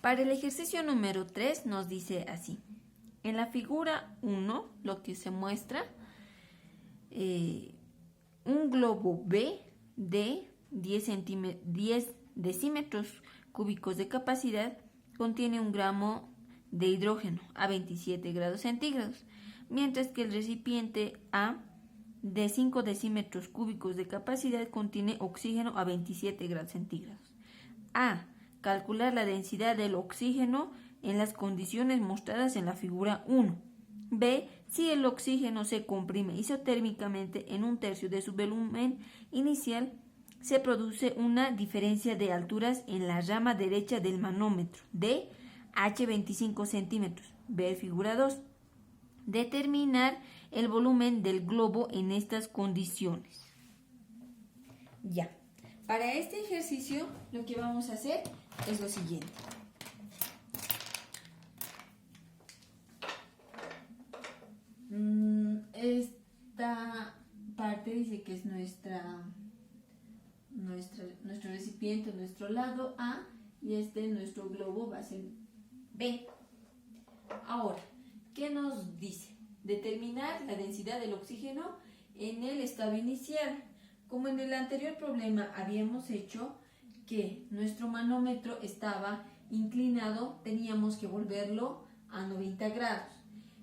Para el ejercicio número 3 nos dice así. En la figura 1, lo que se muestra, un globo B de 10 decímetros cúbicos de capacidad contiene 1 gramo de hidrógeno a 27 grados centígrados, mientras que el recipiente A de 5 decímetros cúbicos de capacidad contiene oxígeno a 27 grados centígrados. A. Calcular la densidad del oxígeno en las condiciones mostradas en la figura 1. B. Si el oxígeno se comprime isotérmicamente en 1/3 de su volumen inicial, se produce una diferencia de alturas en la rama derecha del manómetro. D. H 25 centímetros. B. Figura 2. Determinar el volumen del globo en estas condiciones. Ya. Para este ejercicio lo que vamos a hacer es lo siguiente. Esta parte dice que es nuestro recipiente, nuestro lado A, y nuestro globo va a ser B. Ahora, ¿qué nos dice? Determinar la densidad del oxígeno en el estado inicial. Como en el anterior problema habíamos hecho que nuestro manómetro estaba inclinado, teníamos que volverlo a 90 grados.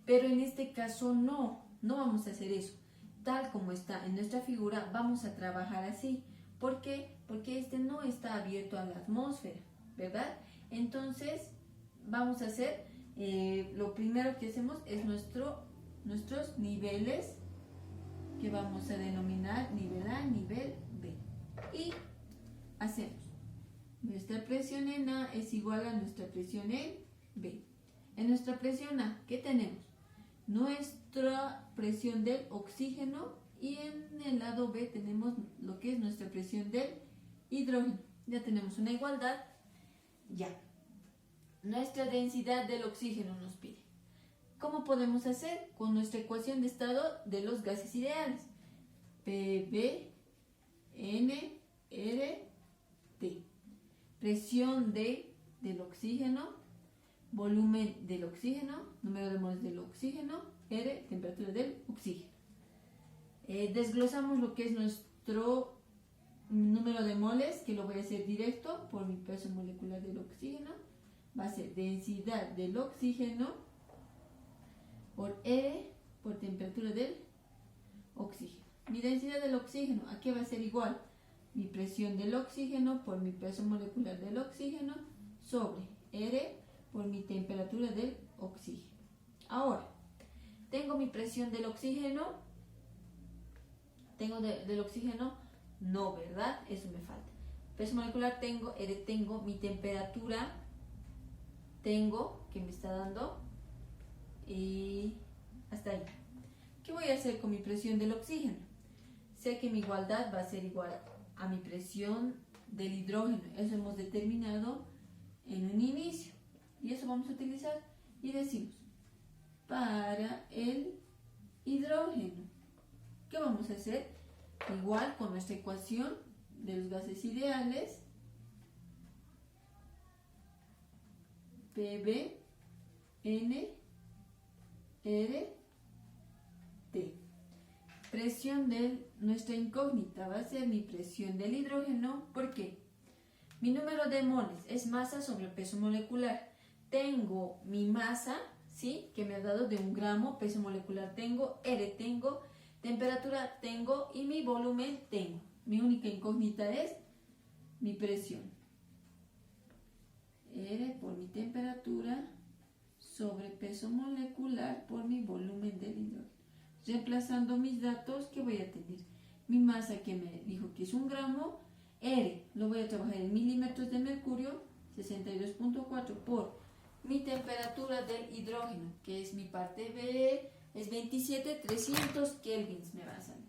Pero en este caso no vamos a hacer eso. Tal como está en nuestra figura, vamos a trabajar así. ¿Por qué? Porque no está abierto a la atmósfera, ¿verdad? Entonces, vamos a hacer, lo primero que hacemos es nuestros niveles, que vamos a denominar nivel A, nivel B. Y hacemos, nuestra presión en A es igual a nuestra presión en B. En nuestra presión A, ¿qué tenemos? Nuestra presión del oxígeno, y en el lado B tenemos lo que es nuestra presión del hidrógeno. Ya tenemos una igualdad. Ya. Nuestra densidad del oxígeno nos pide. ¿Cómo podemos hacer? Con nuestra ecuación de estado de los gases ideales. PV, N, R, T. Presión del oxígeno, volumen del oxígeno, número de moles del oxígeno, R, temperatura del oxígeno. Desglosamos lo que es nuestro número de moles, que lo voy a hacer directo por mi peso molecular del oxígeno. Va a ser densidad del oxígeno por R por temperatura del oxígeno. Mi densidad del oxígeno, ¿a qué va a ser igual? Mi presión del oxígeno por mi peso molecular del oxígeno sobre R por mi temperatura del oxígeno. Ahora, tengo mi presión del oxígeno. ¿Tengo del oxígeno? No, ¿verdad? Eso me falta. Peso molecular tengo, R tengo, mi temperatura tengo, que me está dando, y hasta ahí. ¿Qué voy a hacer con mi presión del oxígeno? Sé que mi igualdad va a ser igual a mi presión del hidrógeno. Eso hemos determinado en un inicio. Y eso vamos a utilizar y decimos, para el hidrógeno, ¿qué vamos a hacer? Igual con nuestra ecuación de los gases ideales, PV, N, R, T. Presión de nuestra incógnita va a ser mi presión del hidrógeno. ¿Por qué? Mi número de moles es masa sobre peso molecular. Tengo mi masa, ¿sí?, que me ha dado de 1 gramo, peso molecular tengo, R tengo, temperatura tengo y mi volumen tengo. Mi única incógnita es mi presión. R por mi temperatura sobre peso molecular por mi volumen del hidrógeno. Reemplazando mis datos, ¿qué voy a tener? Mi masa, que me dijo que es 1 gramo, R lo voy a trabajar en milímetros de mercurio, 62.4 por mi temperatura del hidrógeno, que es mi parte B, es 27,300 kelvins me va a salir.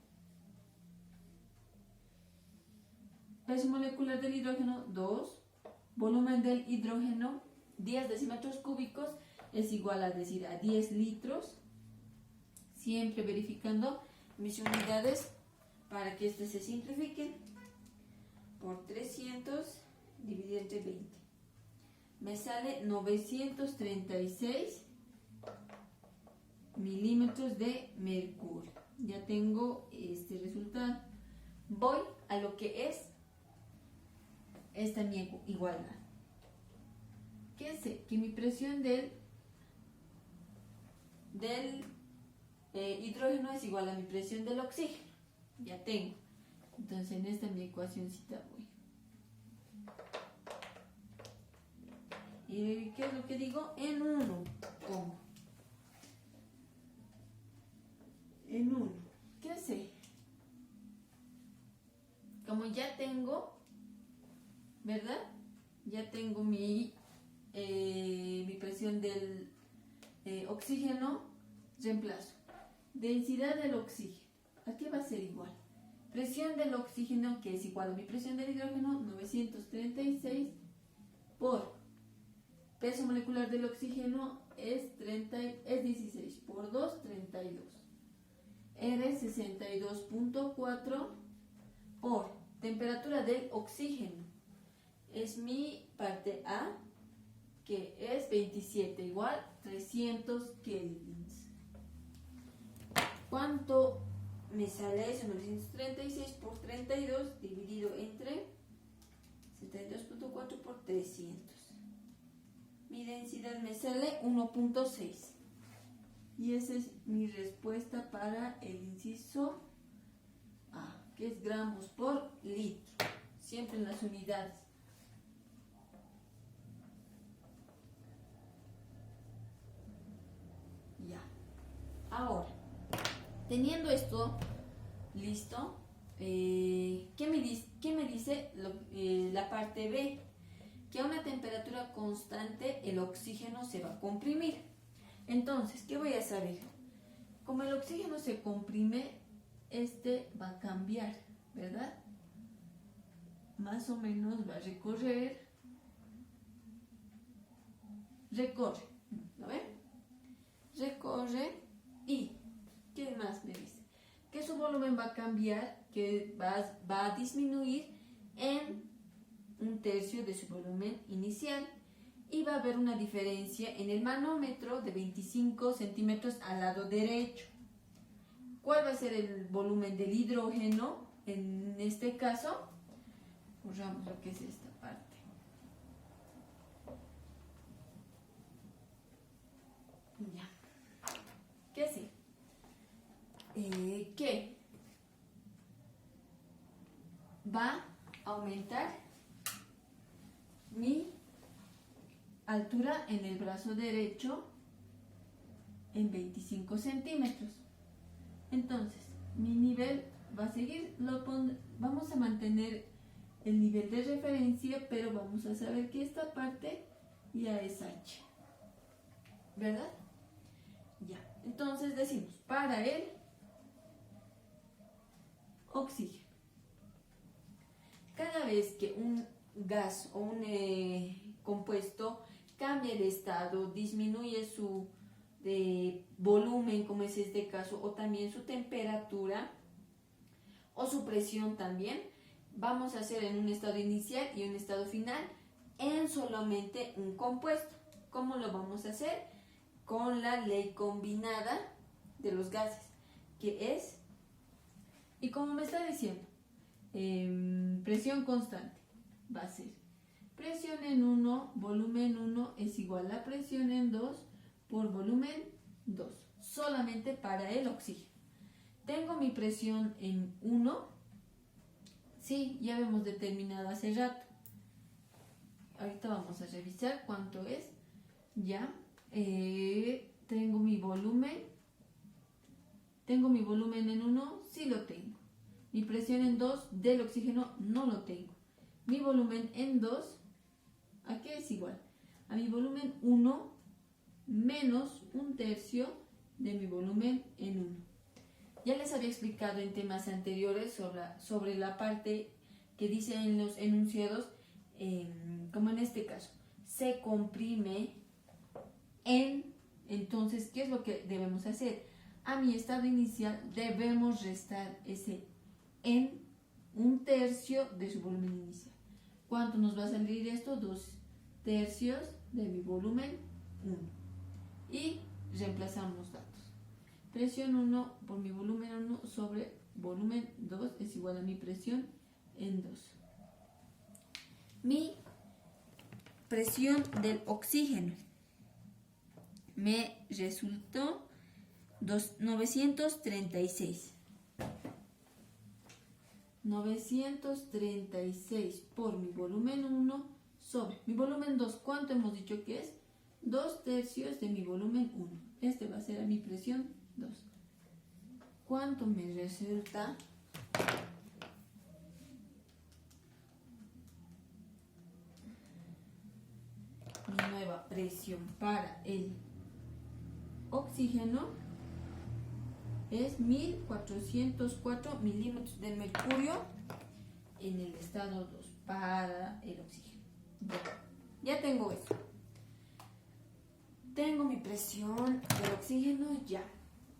Peso molecular del hidrógeno, 2. Volumen del hidrógeno, 10 decímetros cúbicos, es igual a 10 litros. Siempre verificando mis unidades para que se simplifiquen. Por 300 dividido entre 20. me sale 936 milímetros de mercurio. Ya tengo este resultado. Voy a lo que es esta mi igualdad. ¿Qué sé? Que mi presión del hidrógeno es igual a mi presión del oxígeno. Ya tengo. Entonces en esta mi ecuacióncita voy. ¿Y qué es lo que digo? En 1 pongo. En 1. ¿Qué sé? Como ya tengo, ¿verdad? Ya tengo mi presión del oxígeno, reemplazo. Densidad del oxígeno. Aquí va a ser igual. Presión del oxígeno, que es igual a mi presión del hidrógeno, 936 por peso molecular del oxígeno es 16 por 2, 32. R 62.4 por temperatura del oxígeno. Es mi parte A, que es 27, igual 300 kelvins. ¿Cuánto me sale eso? 936 por 32 dividido entre 62.4 por 300. Mi densidad me sale 1.6. Y esa es mi respuesta para el inciso A, que es gramos por litro. Siempre en las unidades. Ya. Ahora, teniendo esto listo, ¿qué me dice la parte B? Que a una temperatura constante el oxígeno se va a comprimir. Entonces, ¿qué voy a saber? Como el oxígeno se comprime, este va a cambiar, ¿verdad? Más o menos va a recorre, ¿lo ven? Recorre y, ¿qué más me dice? Que su volumen va a cambiar, que va a disminuir en 1/3 de su volumen inicial. Y va a haber una diferencia en el manómetro de 25 centímetros al lado derecho. ¿Cuál va a ser el volumen del hidrógeno? En este caso, borramos lo que es esta parte. Ya. ¿Qué sí? Que va a aumentar mi altura en el brazo derecho en 25 centímetros. Entonces, mi nivel va a seguir, vamos a mantener el nivel de referencia, pero vamos a saber que esta parte ya es H, ¿verdad? Ya, entonces decimos, para el oxígeno, cada vez que un gas o un compuesto cambia de estado, disminuye su volumen, como es este caso, o también su temperatura o su presión también, vamos a hacer en un estado inicial y un estado final en solamente un compuesto. ¿Cómo lo vamos a hacer? Con la ley combinada de los gases, que es, y como me está diciendo, presión constante, va a ser presión en 1, volumen 1 es igual a presión en 2 por volumen 2, solamente para el oxígeno. Tengo mi presión en 1, sí, ya hemos determinado hace rato. Ahorita vamos a revisar cuánto es. Ya, tengo mi volumen en 1, sí lo tengo. Mi presión en 2 del oxígeno no lo tengo. Mi volumen en 2, ¿a qué es igual? A mi volumen 1 menos 1/3 de mi volumen en 1. Ya les había explicado en temas anteriores sobre la parte que dice en los enunciados, como en este caso, se comprime entonces, ¿qué es lo que debemos hacer? A mi estado inicial debemos restar ese en 1/3 de su volumen inicial. ¿Cuánto nos va a salir esto? tercios de mi volumen 1. Y reemplazamos datos. Presión 1 por mi volumen 1 sobre volumen 2 es igual a mi presión en 2. Mi presión del oxígeno me resultó 936. 936 por mi volumen 1 sobre mi volumen 2. ¿Cuánto hemos dicho que es? 2 tercios de mi volumen 1. Este va a ser a mi presión 2. ¿Cuánto me resulta? Mi nueva presión para el oxígeno es 1404 milímetros de mercurio en el estado 2 para el oxígeno. Ya tengo eso. Tengo mi presión del oxígeno ya.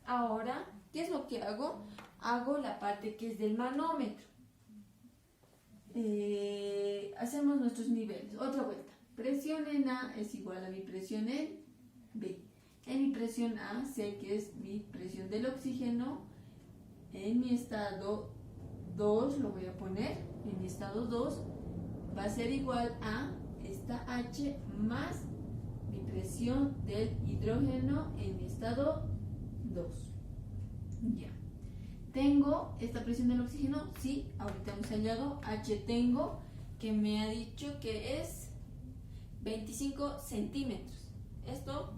Ahora, ¿qué es lo que hago? Hago la parte que es del manómetro. Hacemos nuestros niveles. Otra vuelta. Presión en A es igual a mi presión en B. En mi presión A sé que es mi presión del oxígeno. En mi estado 2 lo voy a poner. En mi estado 2 va a ser igual a esta H más mi presión del hidrógeno en mi estado 2. Ya. ¿Tengo esta presión del oxígeno? Sí, ahorita hemos hallado. H tengo, que me ha dicho que es 25 centímetros. Esto,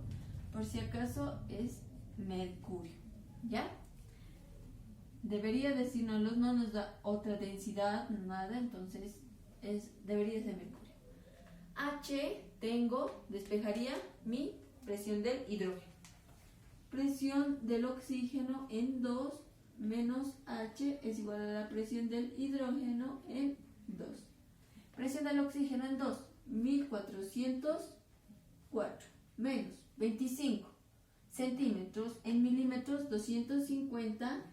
por si acaso, es mercurio. ¿Ya? Debería decirnos, no nos da otra densidad, nada, entonces debería ser mercurio. H tengo, despejaría mi presión del hidrógeno. Presión del oxígeno en 2 menos H es igual a la presión del hidrógeno en 2. Presión del oxígeno en 2, 1404 menos 25 centímetros en milímetros, 250.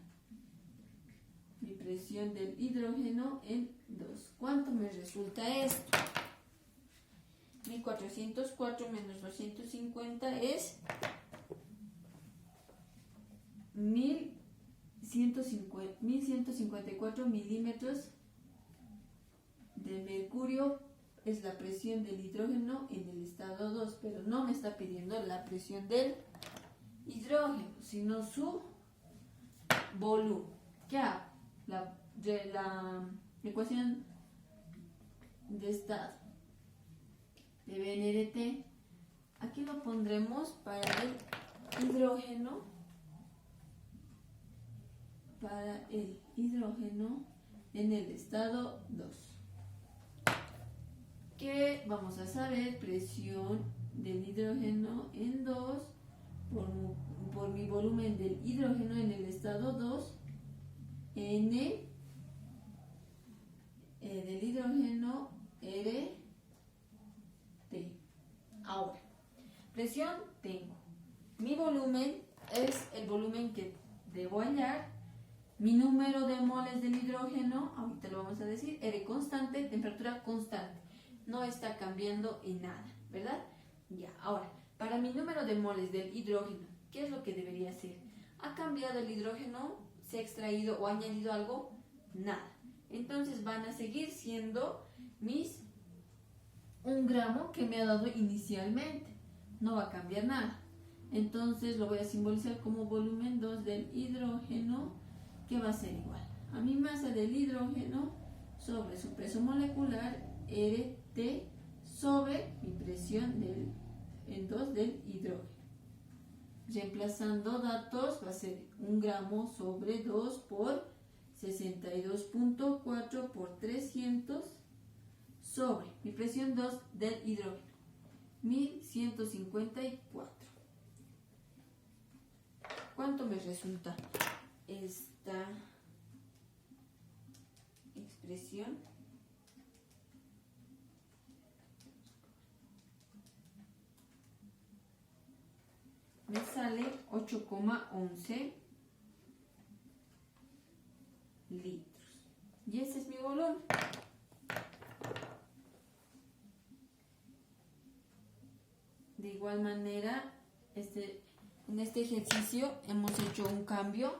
Mi presión del hidrógeno en 2. ¿Cuánto me resulta esto? 1404 menos 250 es 1154 milímetros de mercurio. Es la presión del hidrógeno en el estado 2, pero no me está pidiendo la presión del hidrógeno, sino su volumen. ¿Qué hago? La ecuación de estado de BNRT, aquí lo pondremos para el hidrógeno, en el estado 2. ¿Qué vamos a saber? Presión del hidrógeno en 2 por mi volumen del hidrógeno en el estado 2, N del hidrógeno, R, T. Ahora, presión tengo. Mi volumen es el volumen que debo hallar. Mi número de moles del hidrógeno, ahorita lo vamos a decir, R constante, temperatura constante. No está cambiando en nada, ¿verdad? Ya, ahora, para mi número de moles del hidrógeno, ¿qué es lo que debería ser? ¿Ha cambiado el hidrógeno? ¿Se ha extraído o ha añadido algo? Nada. Entonces van a seguir siendo mis 1 gramo que me ha dado inicialmente. No va a cambiar nada. Entonces lo voy a simbolizar como volumen 2 del hidrógeno, que va a ser igual a mi masa del hidrógeno sobre su peso molecular, RT, sobre mi presión en 2 del hidrógeno. Reemplazando datos va a ser 1 gramo sobre 2 por 62.4 por 300 sobre mi presión 2 del hidrógeno, 1154. ¿Cuánto me resulta esta expresión? Me sale 8,11 litros. Y ese es mi volumen. De igual manera, en este ejercicio hemos hecho un cambio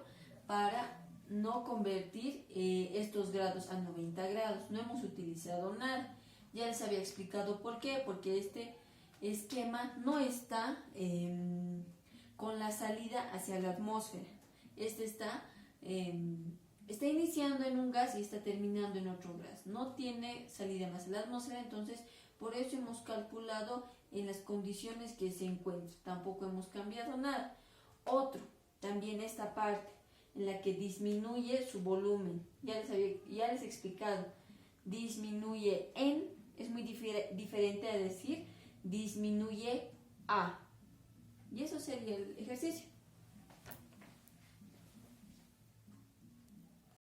para no convertir estos grados a 90 grados. No hemos utilizado nada. Ya les había explicado por qué. Porque este esquema no está con la salida hacia la atmósfera. Está iniciando en un gas y está terminando en otro gas. No tiene salida más a la atmósfera, entonces por eso hemos calculado en las condiciones que se encuentra. Tampoco hemos cambiado nada. Otro, también esta parte en la que disminuye su volumen. Ya les he explicado. Disminuye en, es muy diferente a decir disminuye a. Y eso sería el ejercicio.